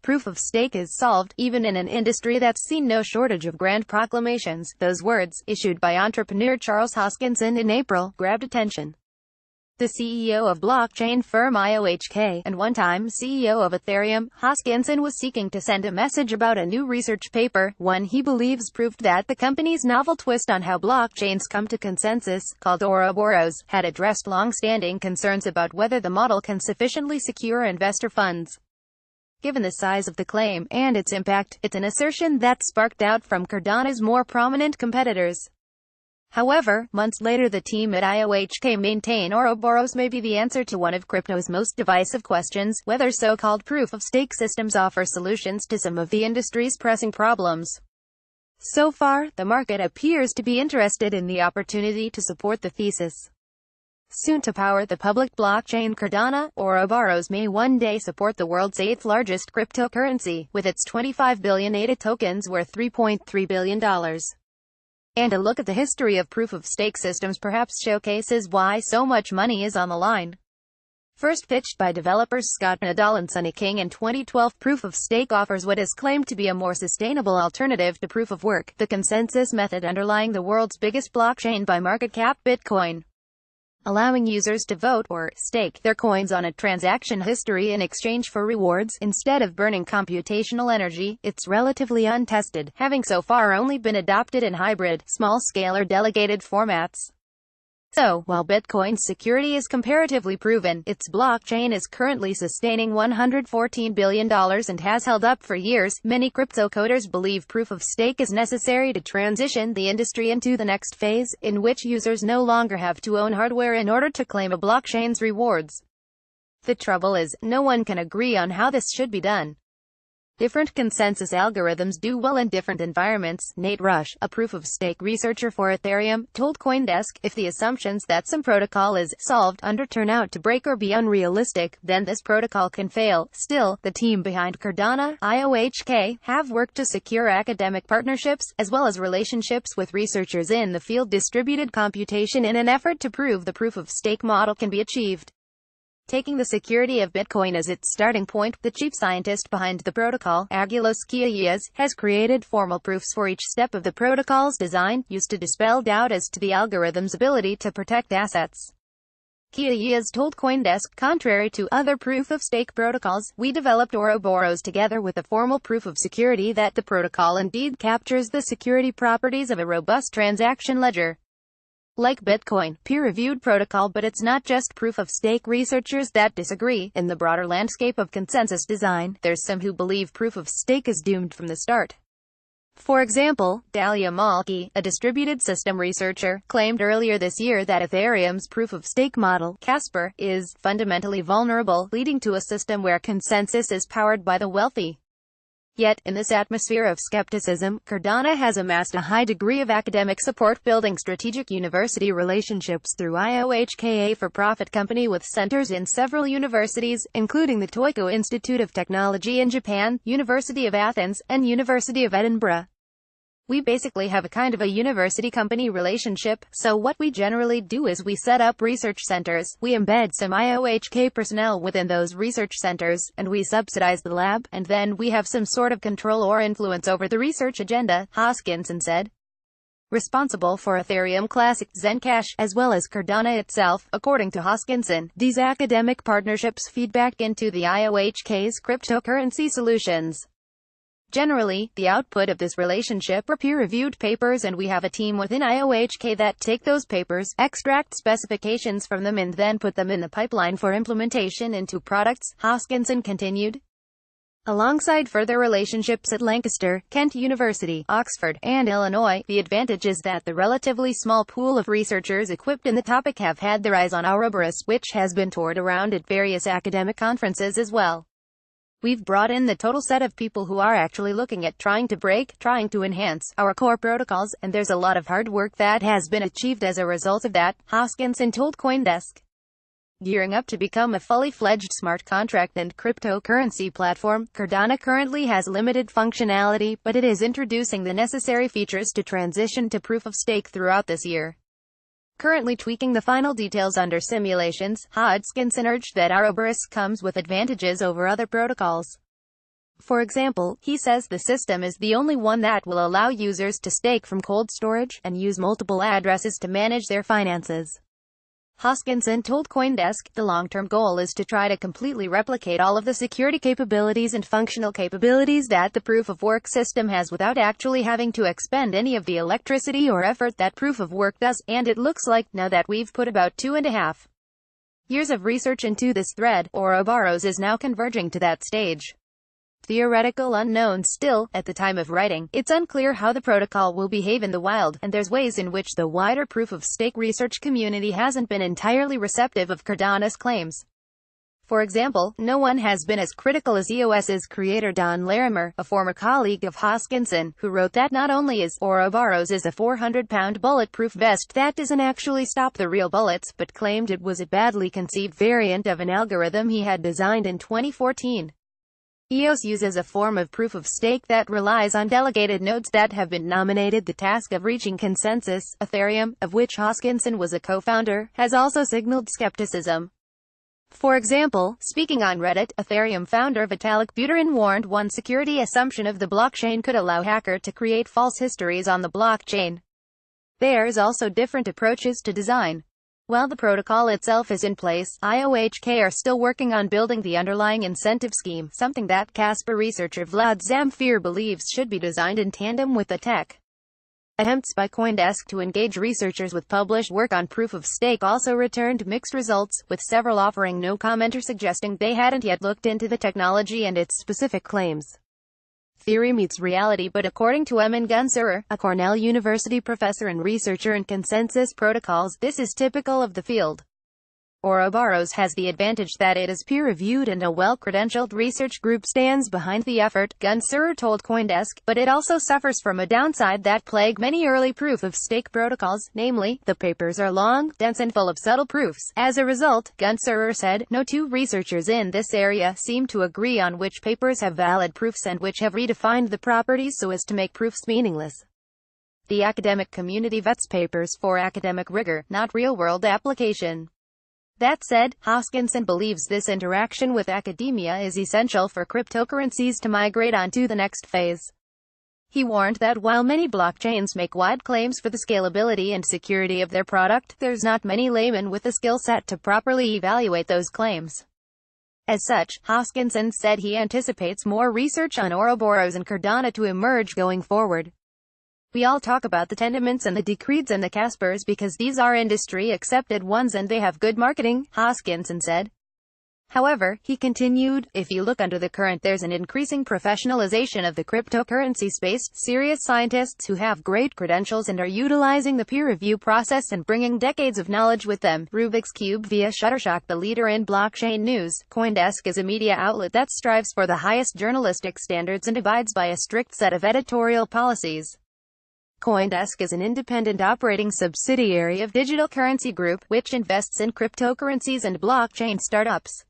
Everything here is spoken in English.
proof of stake is solved, even in an industry that's seen no shortage of grand proclamations. Those words, issued by entrepreneur Charles Hoskinson in April, grabbed attention. The CEO of blockchain firm IOHK, and one-time CEO of Ethereum, Hoskinson was seeking to send a message about a new research paper, one he believes proved that the company's novel twist on how blockchains come to consensus, called Ouroboros, had addressed long-standing concerns about whether the model can sufficiently secure investor funds. Given the size of the claim, and its impact, it's an assertion that sparked doubt from Cardano's more prominent competitors. However, months later the team at IOHK maintain Ouroboros may be the answer to one of crypto's most divisive questions, whether so-called proof-of-stake systems offer solutions to some of the industry's pressing problems. So far, the market appears to be interested in the opportunity to support the thesis. Soon to power the public blockchain Cardano, Ouroboros may one day support the world's 8th largest cryptocurrency, with its 25 billion ADA tokens worth $3.3 billion. And a look at the history of proof-of-stake systems perhaps showcases why so much money is on the line. First pitched by developers Scott Nadal and Sonny King in 2012, proof-of-stake offers what is claimed to be a more sustainable alternative to proof-of-work, the consensus method underlying the world's biggest blockchain by market cap, Bitcoin. Allowing users to vote or stake their coins on a transaction history in exchange for rewards, instead of burning computational energy. It's relatively untested, having so far only been adopted in hybrid, small-scale or delegated formats. So, while Bitcoin's security is comparatively proven, its blockchain is currently sustaining $114 billion and has held up for years. Many crypto coders believe proof-of-stake is necessary to transition the industry into the next phase, in which users no longer have to own hardware in order to claim a blockchain's rewards. The trouble is, no one can agree on how this should be done. Different consensus algorithms do well in different environments. Nate Rush, a proof-of-stake researcher for Ethereum, told CoinDesk, if the assumptions that some protocol is solved under turn out to break or be unrealistic, then this protocol can fail. Still, the team behind Cardano, IOHK, have worked to secure academic partnerships, as well as relationships with researchers in the field distributed computation in an effort to prove the proof-of-stake model can be achieved. Taking the security of Bitcoin as its starting point, the chief scientist behind the protocol, Aggelos Kiaias, has created formal proofs for each step of the protocol's design, used to dispel doubt as to the algorithm's ability to protect assets. Kiaias told CoinDesk, contrary to other proof-of-stake protocols, we developed Ouroboros together with a formal proof of security that the protocol indeed captures the security properties of a robust transaction ledger. Like Bitcoin, peer-reviewed protocol, but it's not just proof-of-stake researchers that disagree. In the broader landscape of consensus design, there's some who believe proof-of-stake is doomed from the start. For example, Dalia Malki, a distributed system researcher, claimed earlier this year that Ethereum's proof-of-stake model, Casper, is fundamentally vulnerable, leading to a system where consensus is powered by the wealthy. Yet, in this atmosphere of skepticism, Cardano has amassed a high degree of academic support, building strategic university relationships through IOHK, a for-profit company with centers in several universities, including the Toiko Institute of Technology in Japan, University of Athens, and University of Edinburgh. We basically have a kind of a university-company relationship, so what we generally do is we set up research centers, we embed some IOHK personnel within those research centers, and we subsidize the lab, and then we have some sort of control or influence over the research agenda, Hoskinson said. Responsible for Ethereum Classic Zencash, as well as Cardano itself, according to Hoskinson, these academic partnerships feed back into the IOHK's cryptocurrency solutions. Generally, the output of this relationship are peer-reviewed papers, and we have a team within IOHK that take those papers, extract specifications from them, and then put them in the pipeline for implementation into products, Hoskinson continued. Alongside further relationships at Lancaster, Kent University, Oxford, and Illinois, the advantage is that the relatively small pool of researchers equipped in the topic have had their eyes on Ouroboros, which has been toured around at various academic conferences as well. We've brought in the total set of people who are actually looking at trying to enhance our core protocols, and there's a lot of hard work that has been achieved as a result of that, Hoskinson told CoinDesk. Gearing up to become a fully fledged smart contract and cryptocurrency platform, Cardano currently has limited functionality, but it is introducing the necessary features to transition to proof-of-stake throughout this year. Currently tweaking the final details under simulations, Hoskinson urged that Ouroboros comes with advantages over other protocols. For example, he says the system is the only one that will allow users to stake from cold storage, and use multiple addresses to manage their finances. Hoskinson told CoinDesk, the long-term goal is to try to completely replicate all of the security capabilities and functional capabilities that the proof-of-work system has without actually having to expend any of the electricity or effort that proof-of-work does, and it looks like, now that we've put about 2.5 years of research into this thread, Ouroboros is now converging to that stage. Theoretical unknown still, at the time of writing, it's unclear how the protocol will behave in the wild, and there's ways in which the wider proof-of-stake research community hasn't been entirely receptive of Cardano's claims. For example, no one has been as critical as EOS's creator Don Larimer, a former colleague of Hoskinson, who wrote that not only is Ouroboros a 400-pound bulletproof vest that doesn't actually stop the real bullets, but claimed it was a badly conceived variant of an algorithm he had designed in 2014. EOS uses a form of proof-of-stake that relies on delegated nodes that have been nominated. The task of reaching consensus. Ethereum, of which Hoskinson was a co-founder, has also signaled skepticism. For example, speaking on Reddit, Ethereum founder Vitalik Buterin warned one security assumption of the blockchain could allow hacker to create false histories on the blockchain. There's also different approaches to design. While the protocol itself is in place, IOHK are still working on building the underlying incentive scheme, something that Casper researcher Vlad Zamfir believes should be designed in tandem with the tech. Attempts by CoinDesk to engage researchers with published work on proof-of-stake also returned mixed results, with several offering no comment or suggesting they hadn't yet looked into the technology and its specific claims. Theory meets reality, but according to Emin Gunsurer, a Cornell University professor and researcher in consensus protocols, this is typical of the field. Ouroboros has the advantage that it is peer-reviewed and a well-credentialed research group stands behind the effort, Gunsurer told CoinDesk, but it also suffers from a downside that plague many early proof-of-stake protocols, namely, the papers are long, dense and full of subtle proofs. As a result, Gunsurer said, no two researchers in this area seem to agree on which papers have valid proofs and which have redefined the properties so as to make proofs meaningless. The academic community vets papers for academic rigor, not real-world application. That said, Hoskinson believes this interaction with academia is essential for cryptocurrencies to migrate onto the next phase. He warned that while many blockchains make wide claims for the scalability and security of their product, there's not many laymen with the skill set to properly evaluate those claims. As such, Hoskinson said he anticipates more research on Ouroboros and Cardano to emerge going forward. We all talk about the Tendermints and the Decreeds and the Caspers because these are industry-accepted ones and they have good marketing, Hoskinson said. However, he continued, if you look under the current, there's an increasing professionalization of the cryptocurrency space, serious scientists who have great credentials and are utilizing the peer review process and bringing decades of knowledge with them. Rubik's Cube via Shutterstock. The leader in blockchain news, CoinDesk is a media outlet that strives for the highest journalistic standards and abides by a strict set of editorial policies. CoinDesk is an independent operating subsidiary of Digital Currency Group, which invests in cryptocurrencies and blockchain startups.